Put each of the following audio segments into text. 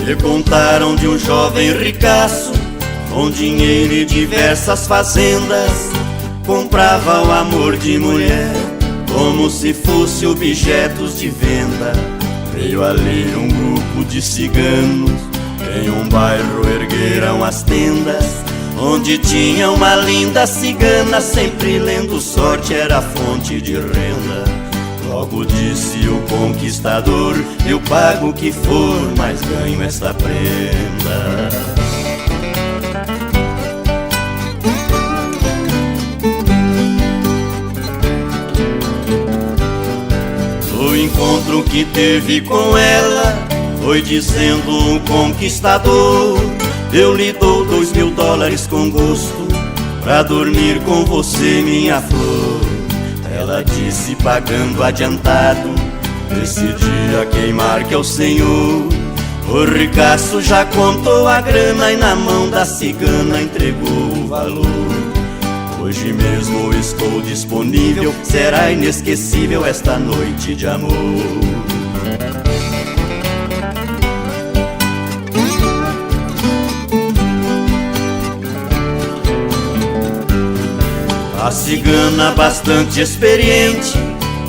Me contaram de um jovem ricaço, com dinheiro e diversas fazendas, comprava o amor de mulher como se fosse objetos de venda. Veio ali um grupo de ciganos, em um bairro ergueram as tendas, onde tinha uma linda cigana, sempre lendo sorte, era fonte de renda. Logo disse o conquistador: eu pago o que for, mas ganho esta prenda. No encontro que teve com ela, foi dizendo o conquistador: eu lhe dou $2.000 com gosto, pra dormir com você, minha flor. Ela disse pagando adiantado, decidi a queimar que é o senhor. O ricaço já contou a grana e na mão da cigana entregou o valor. Hoje mesmo estou disponível, será inesquecível esta noite de amor. A cigana, bastante experiente,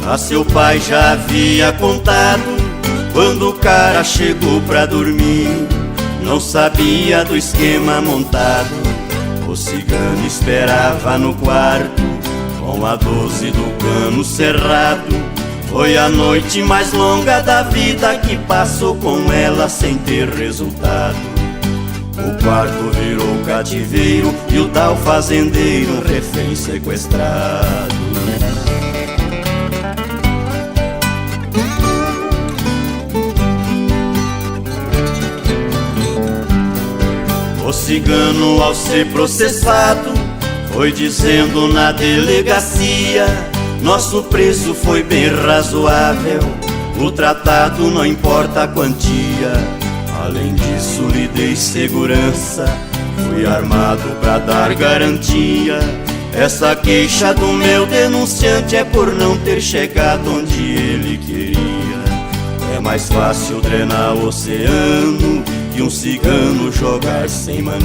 a seu pai já havia contado. Quando o cara chegou pra dormir, não sabia do esquema montado. O cigano esperava no quarto, com a 12 do cano cerrado. Foi a noite mais longa da vida que passou com ela sem ter resultado. O quarto virou cativeiro e o tal fazendeiro refém sequestrado. O cigano, ao ser processado, foi dizendo na delegacia: nosso preço foi bem razoável, o tratado não importa a quantia. Além disso, lhe dei segurança, fui armado pra dar garantia. Essa queixa do meu denunciante é por não ter chegado onde ele queria. É mais fácil drenar o oceano que um cigano jogar sem mania.